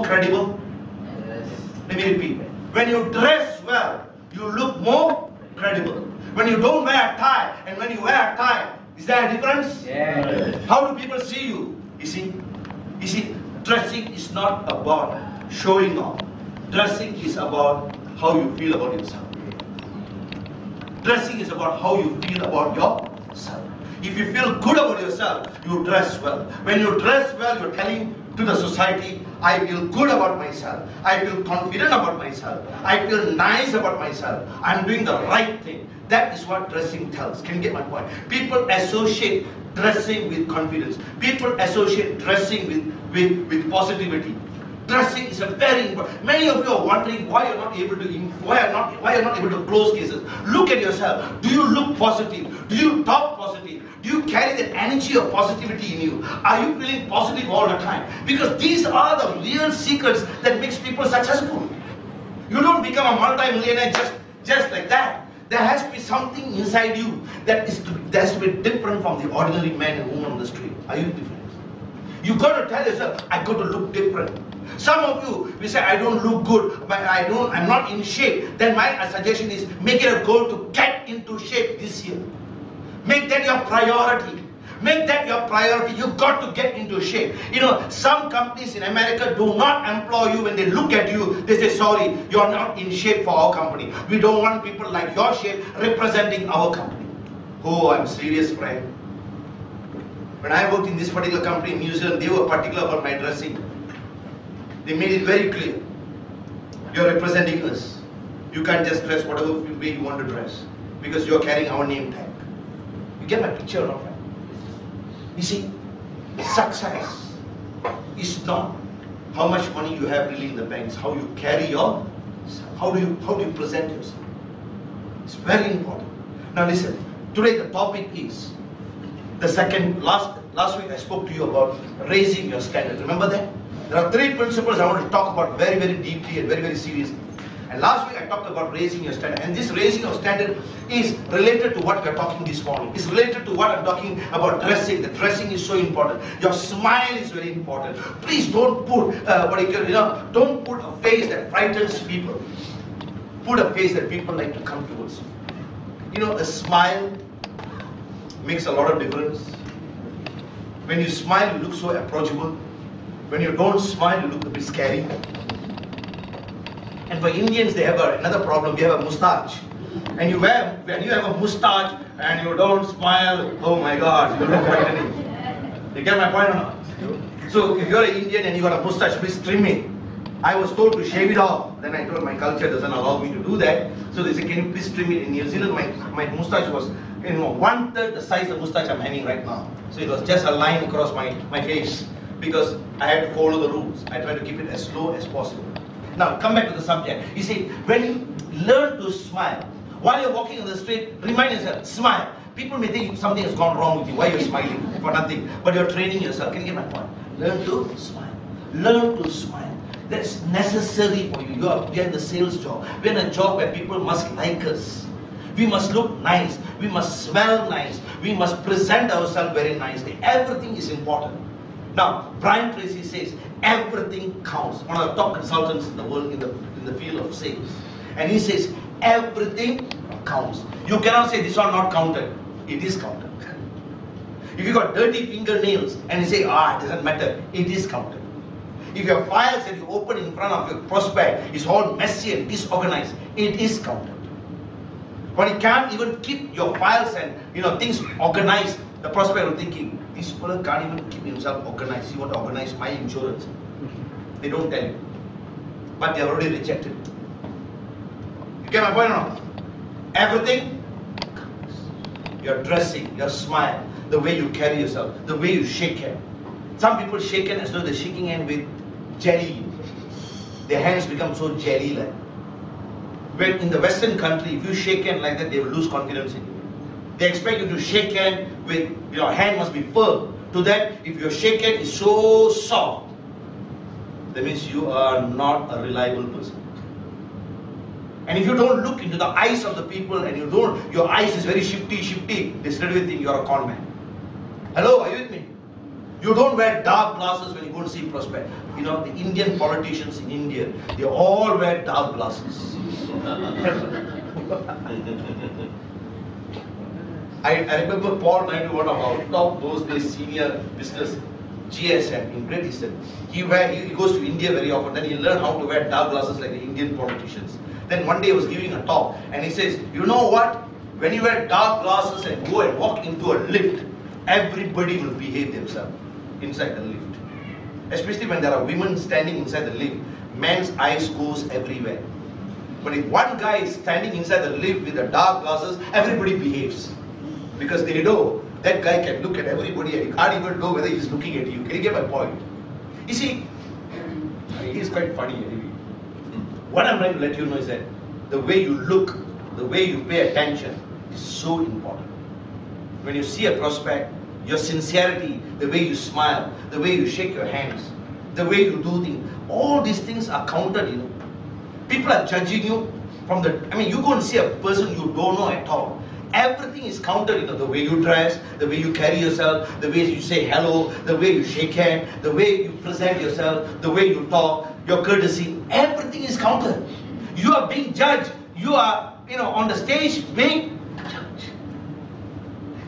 credible? Yes. Let me repeat. When you dress well, you look more credible. When you don't wear a tie and when you wear a tie, is there a difference? Yeah. How do people see you? You see, dressing is not about showing off. Dressing is about how you feel about yourself. Dressing is about how you feel about yourself. If you feel good about yourself, you dress well. When you dress well, you're telling to the society, I feel good about myself. I feel confident about myself. I feel nice about myself. I'm doing the right thing. That is what dressing tells. Can you get my point? People associate dressing with confidence. People associate dressing with positivity. Dressing is a very important. Many of you are wondering why you're not able to why you're not able to close cases. Look at yourself. Do you look positive? Do you talk positive? Do you carry that energy of positivity in you? Are you feeling positive all the time? Because these are the real secrets that makes people successful. You don't become a multi-millionaire just like that. There has to be something inside you that has to be different from the ordinary man and woman on the street. Are you different? You got to tell yourself, I got to look different. Some of you, we say, I don't look good, but I'm not in shape. Then my suggestion is, make it a goal to get into shape this year. Make that your priority. Make that your priority. You got to get into shape. You know, some companies in America do not employ you. When they look at you, they say, sorry, you're not in shape for our company. We don't want people like your shape representing our company. Oh, I'm serious, friend. When I worked in this particular company in New Zealand, they were particular about my dressing. They made it very clear. You're representing us. You can't just dress whatever way you want to dress, because you're carrying our name tag. You get my picture or not, right? You see, success is not how much money you have really in the banks, how you carry your, how do you present yourself. It's very important. Now listen, today the topic is last week I spoke to you about raising your standard. Remember that? There are 3 principles I want to talk about very, very deeply and very, very seriously. And last week I talked about raising your standard. And this raising of standard is related to what we are talking this morning. It's related to what I'm talking about dressing. The dressing is so important. Your smile is very important. Please don't put don't put a face that frightens people. Put a face that people like to come towards you. You know, a smile makes a lot of difference. When you smile, you look so approachable. When you don't smile, you look a bit scary. And for Indians, they have another problem. They have a moustache. And when you have a moustache and you don't smile, oh my God, you look frightening. You get my point or not? So if you're an Indian and you got a moustache, please trim it. I was told to shave it off. Then I told my culture doesn't allow me to do that. So they said, can you please trim it? In New Zealand, my moustache was 1/3 the size of moustache I'm having right now. So it was just a line across my face, because I had to follow the rules. I tried to keep it as slow as possible. Now come back to the subject. You see, when you learn to smile, while you're walking on the street, remind yourself, smile. People may think something has gone wrong with you. Why you're smiling? For nothing. But you're training yourself. Can you get my point? Learn to smile. Learn to smile. That's necessary for you. We're in the sales job. We're in a job where people must like us. We must look nice. We must smell nice. We must present ourselves very nicely. Everything is important. Now, Brian Tracy says, everything counts. One of the top consultants in the world in the field of sales. And he says, everything counts. You cannot say this one not counted. It is counted. If you got dirty fingernails and you say, it doesn't matter, it is counted. If your files that you open in front of your prospect is all messy and disorganized, it is counted. But you can't even keep your files and things organized. The prospect will thinking, this fellow can't even keep himself organized. He want to organize my insurance. They don't tell you. But they are already rejected. You get my point or not? Everything counts. Your dressing, your smile, the way you carry yourself, the way you shake hand. Some people shake hand as though they're shaking hand with jelly. Their hands become so jelly-like. When in the Western country, if you shake hand like that, they will lose confidence in you. They expect you to shake hand with, your hand must be firm. To that, if your shake hand is so soft, that means you are not a reliable person. And if you don't look into the eyes of the people and your eyes is very shifty, they straight away think you are a con man. Hello, are you with me? You don't wear dark glasses when you go to see prospect. You know, the Indian politicians in India, they all wear dark glasses. I remember Paul Naidu, one of our top those days senior business GSM in Great Eastern. He goes to India very often. Then he learned how to wear dark glasses like the Indian politicians. Then one day he was giving a talk and he says, you know what? When you wear dark glasses and go and walk into a lift, everybody will behave themselves inside the lift. Especially when there are women standing inside the lift, men's eyes goes everywhere. But if one guy is standing inside the lift with the dark glasses, everybody behaves. Because they know that guy can look at everybody and you can't even know whether he's looking at you. Can you get my point? You see, he's quite funny anyway. What I'm trying to let you know is that the way you look, the way you pay attention is so important. When you see a prospect, your sincerity, the way you smile, the way you shake your hands, the way you do things, all these things are counted, you know. People are judging you from you go and see a person you don't know at all. Everything is counted, you know, the way you dress, the way you carry yourself, the way you say hello, the way you shake hands, the way you present yourself, the way you talk, your courtesy, everything is counted. You are being judged. You are, you know, on the stage being judged.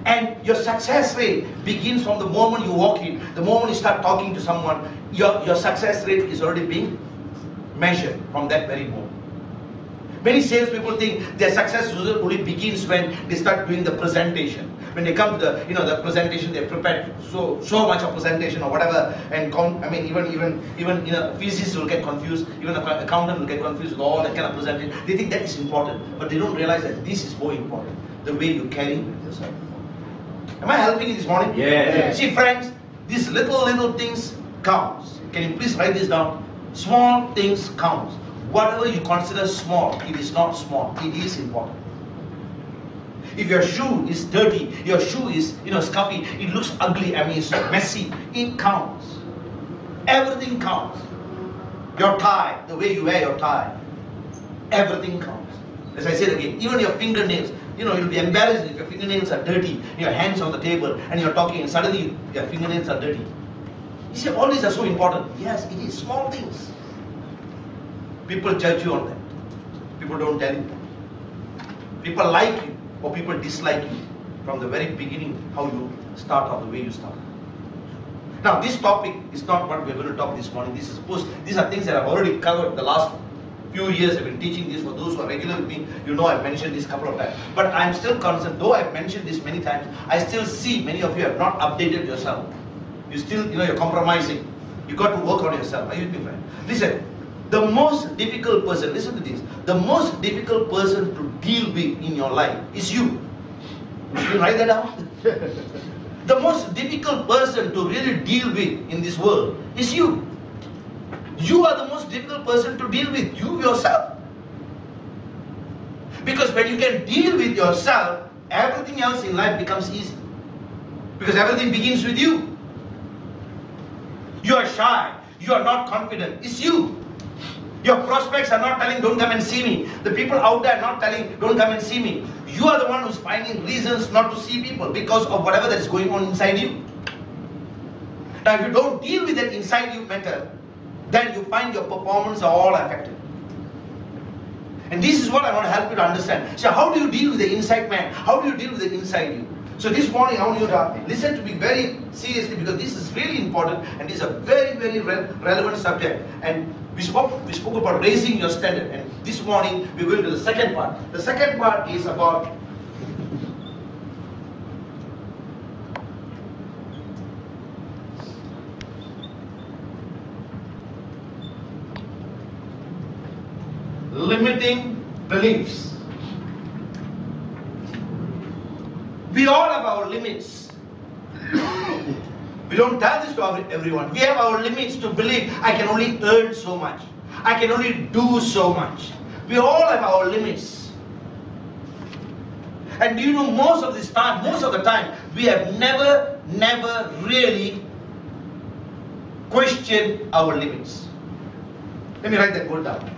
And your success rate begins from the moment you walk in, the moment you start talking to someone, your success rate is already being measured from that very moment. Many salespeople think their success only begins when they start doing the presentation. When they come to the presentation, they're prepared so much of presentation or whatever, and even physicists will get confused, even an accountant will get confused with all that kind of presentation. They think that is important, but they don't realize that this is more important. The way you carry yourself. Am I helping you this morning? Yeah. See, friends, these little things counts. Can you please write this down? Small things count. Whatever you consider small, it is not small. It is important. If your shoe is dirty, your shoe is scuffy, it looks ugly, it's messy, it counts. Everything counts. Your tie, the way you wear your tie, everything counts. As I said again, even your fingernails, you'll be embarrassed if your fingernails are dirty, your hands on the table, and you're talking, and suddenly your fingernails are dirty. You see, all these are so important. Yes, it is small things. People judge you on that. People don't tell you. People like you or people dislike you from the very beginning, how you start or the way you start. Now, this topic is not what we're going to talk this morning. These are things that I've already covered the last few years. I've been teaching this. For those who are regular with me, I've mentioned this a couple of times. But I'm still concerned, though I've mentioned this many times, I still see many of you have not updated yourself. You still, you're compromising. You got to work on yourself. Are you with me, friend? Listen. The most difficult person, listen to this, the most difficult person to deal with in your life is you. You can write that down. The most difficult person to really deal with in this world is you. You are the most difficult person to deal with, you yourself. Because when you can deal with yourself, everything else in life becomes easy. Because everything begins with you. You are shy, you are not confident, it's you. Your prospects are not telling, don't come and see me. The people out there are not telling, don't come and see me. You are the one who's finding reasons not to see people because of whatever that's going on inside you. Now, if you don't deal with that inside you matter, then you find your performance are all affected. And this is what I want to help you to understand. So how do you deal with the inside man? How do you deal with the inside you? So this morning I want you to listen to me very seriously because this is really important and this is a very, very relevant subject. And we spoke about raising your standard, and this morning we're going to the second part. The second part is about limiting beliefs. We all have our limits. We don't tell this to everyone. We have our limits to believe I can only earn so much. I can only do so much. We all have our limits. And do you know most of the time, we have never really questioned our limits. Let me write that word down.